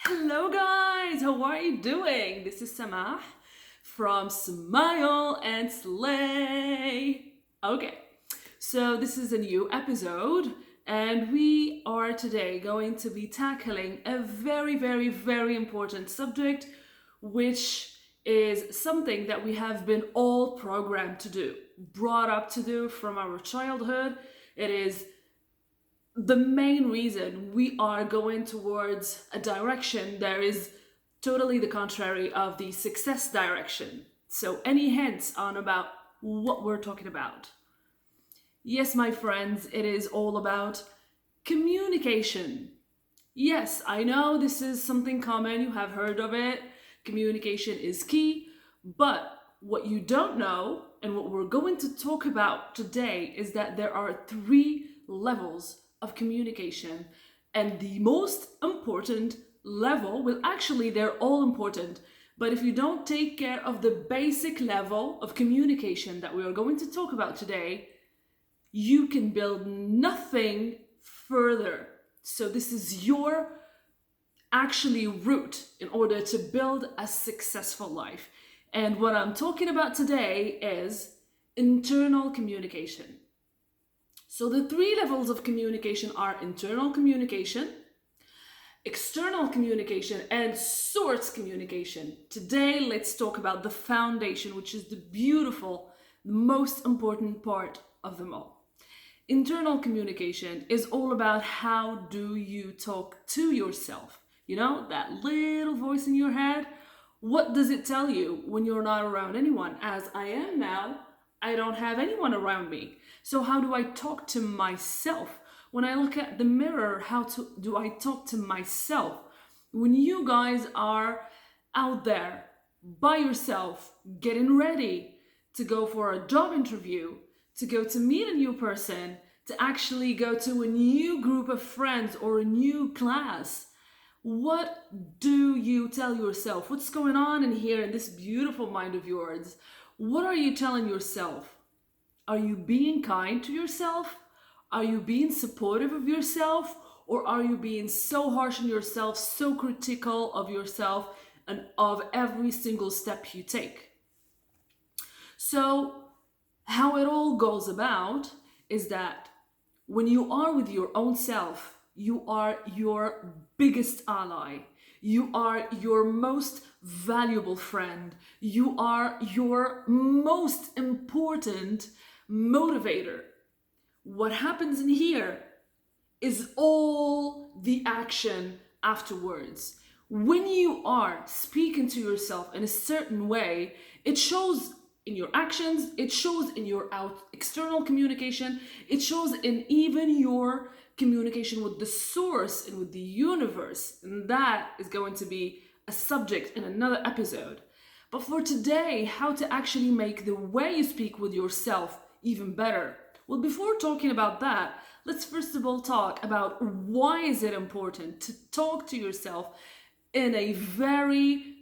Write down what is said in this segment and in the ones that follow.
Hello guys, how are you doing? This is Samah from Smile and Slay. Okay, so this is a new episode and we are today going to be tackling a very important subject which is something that we have been all programmed to do, brought up to do from our childhood. It is the main reason we are going towards a direction that is totally the contrary of the success direction. So, any hints on about what we're talking about? Yes, my friends, it is all about communication. Yes, I know this is something common, you have heard of it. Communication is key, but what you don't know, and what we're going to talk about today, is that there are three levels of communication. And the most important level, well, actually, they're all important. But if you don't take care of the basic level of communication that we are going to talk about today, you can build nothing further. So, this is your actually route in order to build a successful life. And what I'm talking about today is internal communication. So the three levels of communication are internal communication, external communication, and source communication. Today, let's talk about the foundation, which is the beautiful, most important part of them all. Internal communication is all about how do you talk to yourself. You know, that little voice in your head. What does it tell you when you're not around anyone? As I am now, I don't have anyone around me. So how do I talk to myself? When I look at the mirror, do I talk to myself? When you guys are out there by yourself, getting ready to go for a job interview, to go to meet a new person, to actually go to a new group of friends or a new class, what do you tell yourself? What's going on in here in this beautiful mind of yours? What are you telling yourself? Are you being kind to yourself? Are you being supportive of yourself? Or are you being so harsh on yourself, so critical of yourself and of every single step you take? So, how it all goes about is that when you are with your own self, you are your biggest ally. You are your most valuable friend. You are your most important motivator. What happens in here is all the action afterwards. When you are speaking to yourself in a certain way, it shows in your actions, it shows in your external communication, it shows in even your communication with the source and with the universe. And that is going to be a subject in another episode. But for today, how to actually make the way you speak with yourself even better. Well, before talking about that, let's first of all talk about why is it important to talk to yourself in a very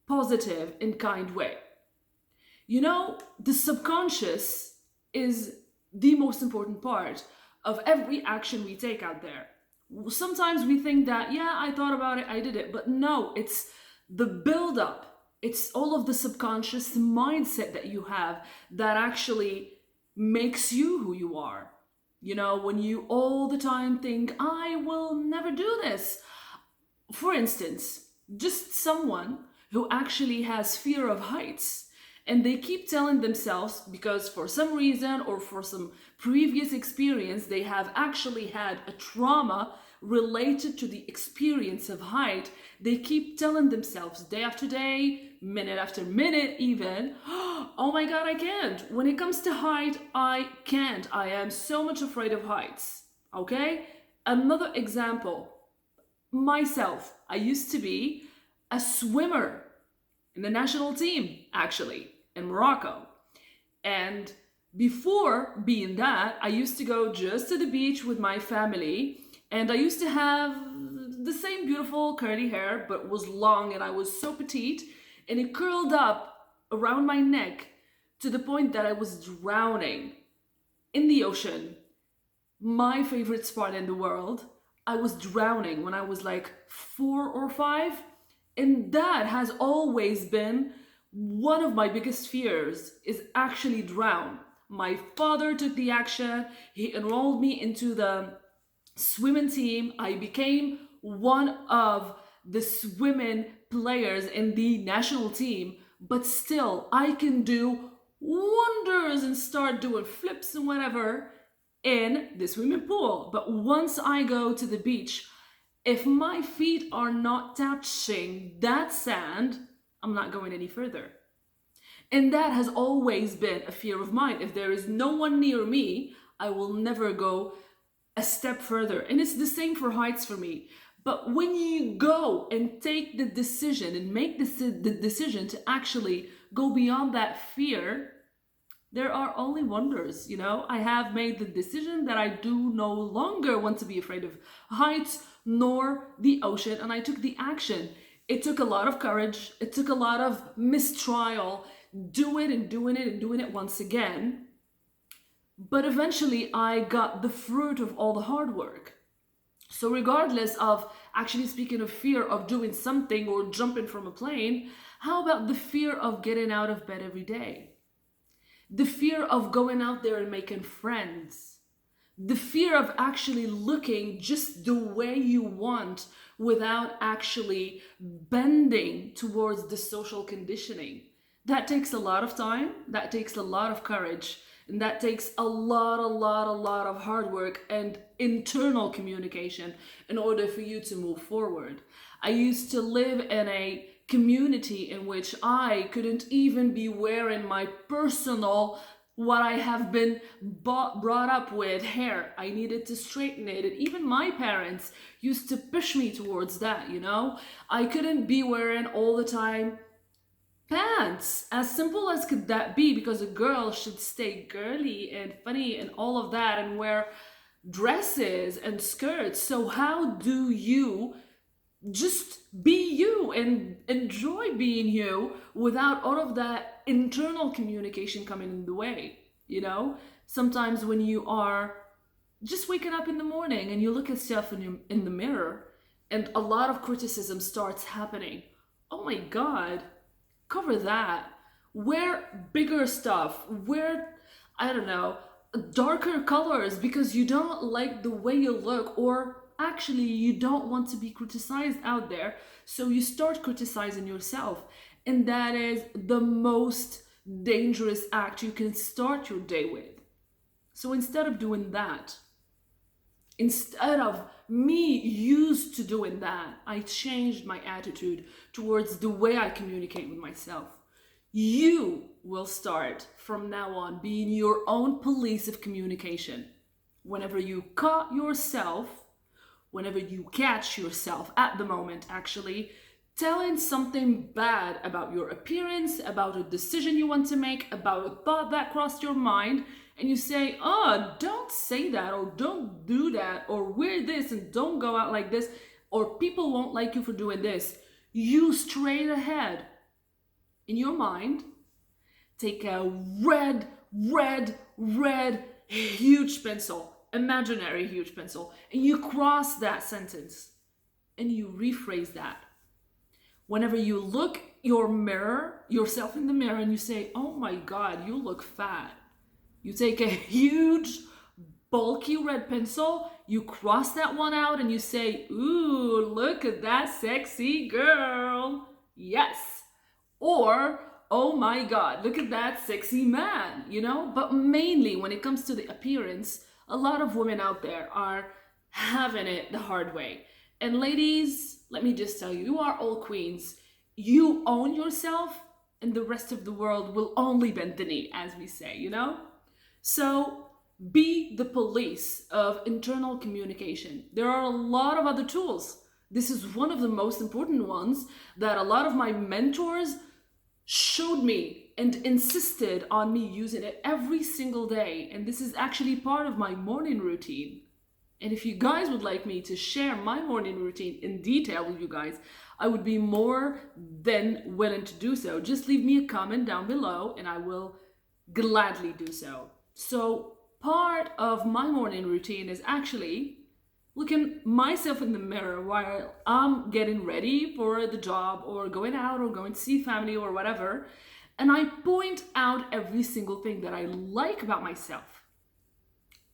positive and kind way. You know, the subconscious is the most important part of every action we take out there. Sometimes we think that, yeah, I thought about it, I did it, but no, it's the build-up. It's all of the subconscious mindset that you have that actually makes you who you are. You know, when you all the time think, I will never do this. For instance, just someone who actually has fear of heights and they keep telling themselves, because for some reason or for some previous experience, they have actually had a trauma related to the experience of height, they keep telling themselves day after day, minute after minute even, oh my god, I can't. When it comes to height, I can't. I am so much afraid of heights. Okay? Another example, myself. I used to be a swimmer in the national team, actually, in Morocco. And before being that, I used to go just to the beach with my family, and I used to have the same beautiful curly hair, but it was long and I was so petite, and it curled up around my neck to the point that I was drowning in the ocean. My favorite spot in the world. I was drowning when I was like 4 or 5. And that has always been one of my biggest fears, is actually drown. My father took the action. He enrolled me into the swimming team. I became one of the swimming players in the national team, but still, I can do wonders and start doing flips and whatever in the swimming pool. But once I go to the beach, if my feet are not touching that sand, I'm not going any further. And that has always been a fear of mine. If there is no one near me, I will never go a step further. And it's the same for heights for me. But when you go and take the decision and make the decision to actually go beyond that fear, there are only wonders, you know? I have made the decision that I do no longer want to be afraid of heights nor the ocean, and I took the action. It took a lot of courage. It took a lot of mistrial, doing it once again. But eventually I got the fruit of all the hard work. So regardless of, actually speaking of fear of doing something or jumping from a plane, how about the fear of getting out of bed every day? The fear of going out there and making friends. The fear of actually looking just the way you want without actually bending towards the social conditioning. That takes a lot of time, that takes a lot of courage, and that takes a lot of hard work and internal communication in order for you to move forward. I used to live in a community in which I couldn't even be wearing my personal, what I have been brought up with, hair. I needed to straighten it. And even my parents used to push me towards that, you know? I couldn't be wearing all the time pants. As simple as could that be, because a girl should stay girly and funny and all of that and wear dresses and skirts. So how do you just be you and enjoy being you without all of that internal communication coming in the way? You know, sometimes when you are just waking up in the morning and you look at yourself in the mirror and a lot of criticism starts happening. Oh my God, cover that. Wear bigger stuff. Wear, I don't know, darker colors because you don't like the way you look, or actually you don't want to be criticized out there, so you start criticizing yourself. And that is the most dangerous act you can start your day with. So instead of doing that, instead of me used to doing that, I changed my attitude towards the way I communicate with myself. You will start from now on being your own police of communication. Whenever you catch yourself at the moment actually telling something bad about your appearance, about a decision you want to make, about a thought that crossed your mind, and you say, oh, don't say that, or don't do that, or wear this and don't go out like this, or people won't like you for doing this, you straight ahead in your mind take a red huge pencil, imaginary huge pencil, and you cross that sentence and you rephrase that. Whenever you look yourself in the mirror and you say, oh my God, you look fat, you take a huge bulky red pencil, you cross that one out and you say, ooh, look at that sexy girl. Yes. Or, oh my God, look at that sexy man, you know? But mainly when it comes to the appearance, a lot of women out there are having it the hard way. And ladies, let me just tell you, you are all queens. You own yourself and the rest of the world will only bend the knee, as we say, you know? So be the police of internal communication. There are a lot of other tools. This is one of the most important ones that a lot of my mentors showed me and insisted on me using it every single day. And this is actually part of my morning routine. And if you guys would like me to share my morning routine in detail with you guys, I would be more than willing to do so. Just leave me a comment down below and I will gladly do so. So part of my morning routine is actually looking myself in the mirror while I'm getting ready for the job or going out or going to see family or whatever, and I point out every single thing that I like about myself.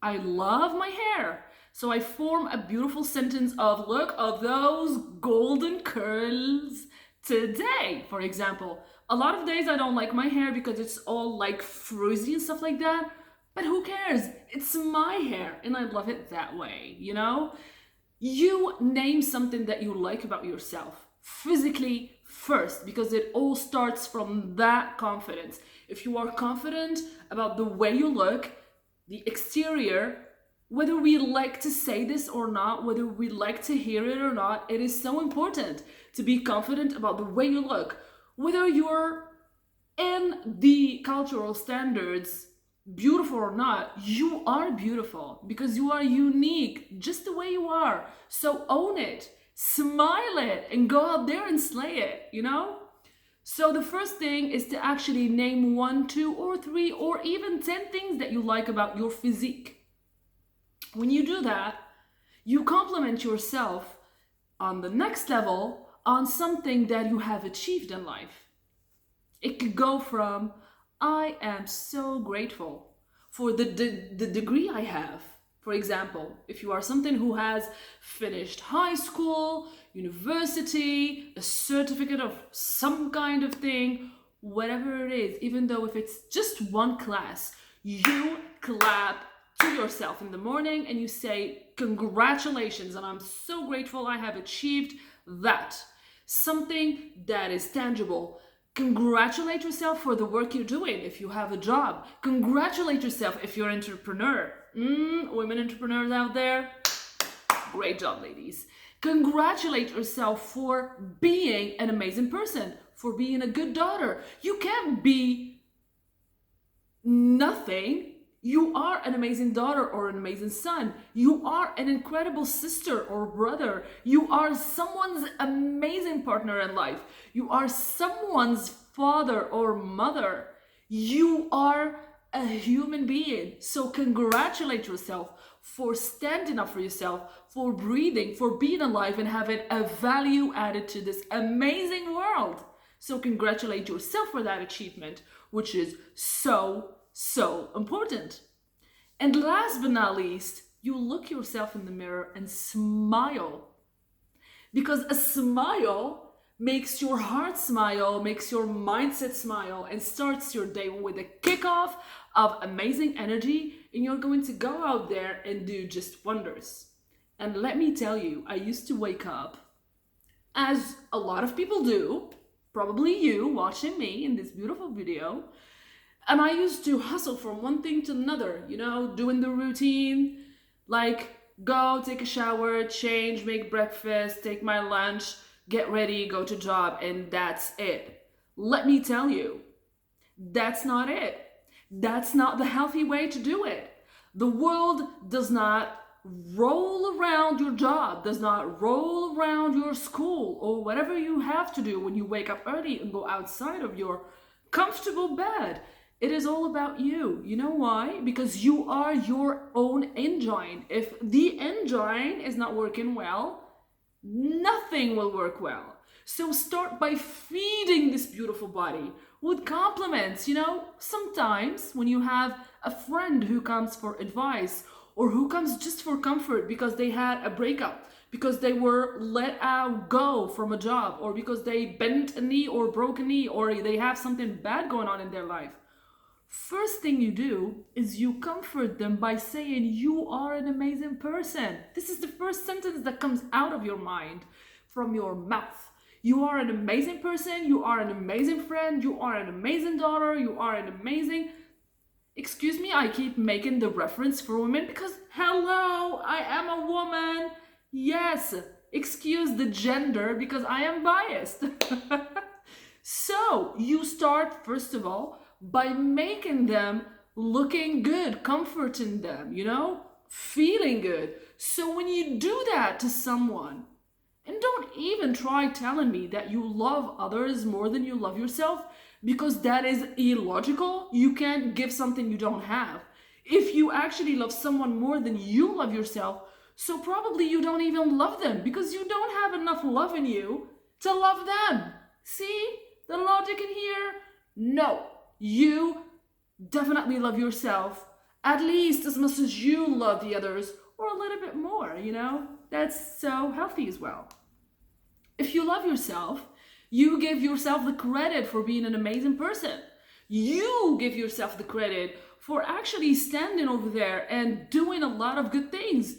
I love my hair. So I form a beautiful sentence of, look at those golden curls today, for example. A lot of days I don't like my hair because it's all like frizzy and stuff like that. But who cares? It's my hair and I love it that way, you know? You name something that you like about yourself physically first, because it all starts from that confidence. If you are confident about the way you look, the exterior, whether we like to say this or not, whether we like to hear it or not, it is so important to be confident about the way you look. Whether you're in the cultural standards beautiful or not, you are beautiful because you are unique just the way you are. So own it, smile it, and go out there and slay it, you know? So the first thing is to actually name 1, 2, or 3, or even 10 things that you like about your physique. When you do that, you compliment yourself on the next level on something that you have achieved in life. It could go from, I am so grateful for the degree I have. For example, if you are someone who has finished high school, university, a certificate of some kind of thing, whatever it is, even though if it's just one class, you clap to yourself in the morning and you say, congratulations, and I'm so grateful I have achieved that. Something that is tangible. Congratulate yourself for the work you're doing if you have a job. Congratulate yourself if you're an entrepreneur. Women entrepreneurs out there, great job, ladies. Congratulate yourself for being an amazing person, for being a good daughter. You can't be nothing. You are an amazing daughter or an amazing son. You are an incredible sister or brother. You are someone's amazing partner in life. You are someone's father or mother. You are a human being. So congratulate yourself for standing up for yourself, for breathing, for being alive and having a value added to this amazing world. So congratulate yourself for that achievement, which is so important. And last but not least, you look yourself in the mirror and smile. Because a smile makes your heart smile, makes your mindset smile, and starts your day with a kickoff of amazing energy, and you're going to go out there and do just wonders. And let me tell you, I used to wake up, as a lot of people do, probably you watching me in this beautiful video, and I used to hustle from one thing to another, you know, doing the routine, like go take a shower, change, make breakfast, take my lunch, get ready, go to job, and that's it. Let me tell you, that's not it. That's not the healthy way to do it. The world does not roll around your job, does not roll around your school or whatever you have to do when you wake up early and go outside of your comfortable bed. It is all about you. You know why? Because you are your own engine. If the engine is not working well, nothing will work well. So start by feeding this beautiful body with compliments. You know, sometimes when you have a friend who comes for advice or who comes just for comfort because they had a breakup, because they were let out go from a job, or because they bent a knee or broke a knee, or they have something bad going on in their life, first thing you do is you comfort them by saying you are an amazing person. This is the first sentence that comes out of your mind, from your mouth. You are an amazing person, you are an amazing friend, you are an amazing daughter, you are an amazing... Excuse me, I keep making the reference for women because, hello, I am a woman. Yes, excuse the gender because I am biased. So you start, first of all, by making them looking good, comforting them, you know, feeling good. So when you do that to someone, and don't even try telling me that you love others more than you love yourself, because that is illogical. You can't give something you don't have. If you actually love someone more than you love yourself, So probably you don't even love them because you don't have enough love in you to love them. See the logic in here? No, you definitely love yourself at least as much as you love the others, or a little bit more, you know? That's so healthy as well. If you love yourself, you give yourself the credit for being an amazing person. You give yourself the credit for actually standing over there and doing a lot of good things.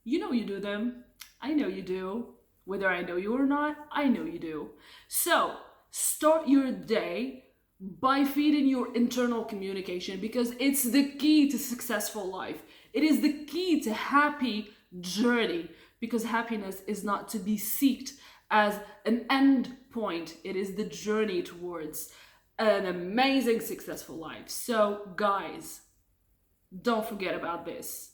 You know you do them. I know you do. Whether I know you or not, I know you do. So start your day by feeding your internal communication, because it's the key to successful life. It is the key to happy journey, because happiness is not to be sought as an end point. It is the journey towards an amazing successful life. So guys, don't forget about this.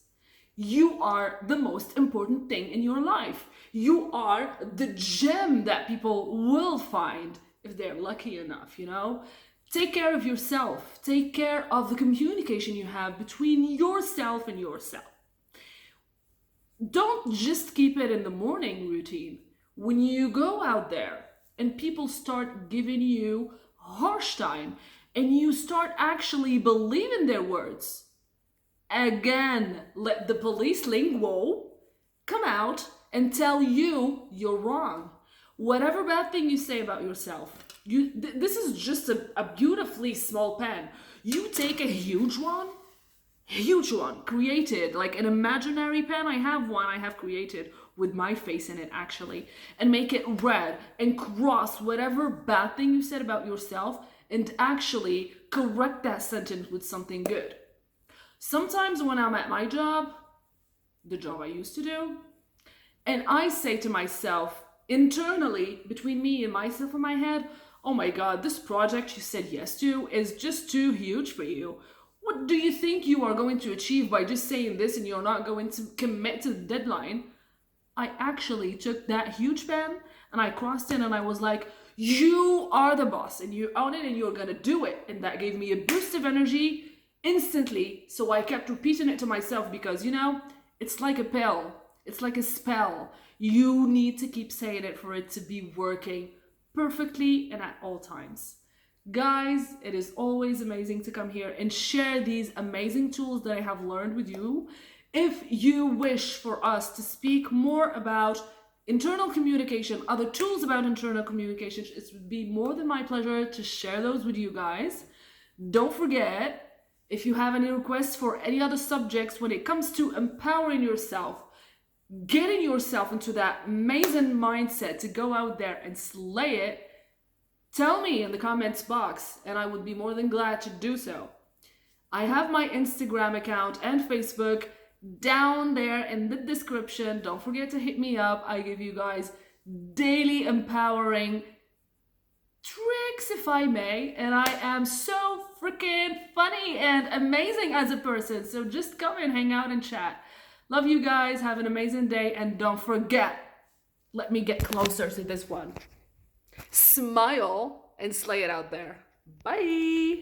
You are the most important thing in your life. You are the gem that people will find if they're lucky enough, you know? Take care of yourself. Take care of the communication you have between yourself and yourself. Don't just keep it in the morning routine. When you go out there and people start giving you harsh time and you start actually believing their words, again, let the police lingo come out and tell you you're wrong. Whatever bad thing you say about yourself, this is just a beautifully small pen. You take a huge one, created like an imaginary pen. I have created with my face in it actually, and make it red and cross whatever bad thing you said about yourself and actually correct that sentence with something good. Sometimes when I'm at my job, the job I used to do, and I say to myself internally, between me and myself in my head, oh my God, this project you said yes to is just too huge for you. What do you think you are going to achieve by just saying this and you're not going to commit to the deadline? I actually took that huge pen and I crossed in and I was like, you are the boss and you own it and you're gonna do it. And that gave me a boost of energy instantly. So I kept repeating it to myself because, you know, it's like a pill. It's like a spell. You need to keep saying it for it to be working perfectly and at all times. Guys, it is always amazing to come here and share these amazing tools that I have learned with you. If you wish for us to speak more about internal communication, other tools about internal communication, it would be more than my pleasure to share those with you guys. Don't forget, if you have any requests for any other subjects when it comes to empowering yourself, getting yourself into that amazing mindset to go out there and slay it, tell me in the comments box and I would be more than glad to do so. I have my Instagram account and Facebook down there in the description. Don't forget to hit me up. I give you guys daily empowering tricks, if I may, and I am so freaking funny and amazing as a person. So just come and hang out and chat. Love you guys. Have an amazing day. And don't forget, let me get closer to this one. Smile and slay it out there. Bye.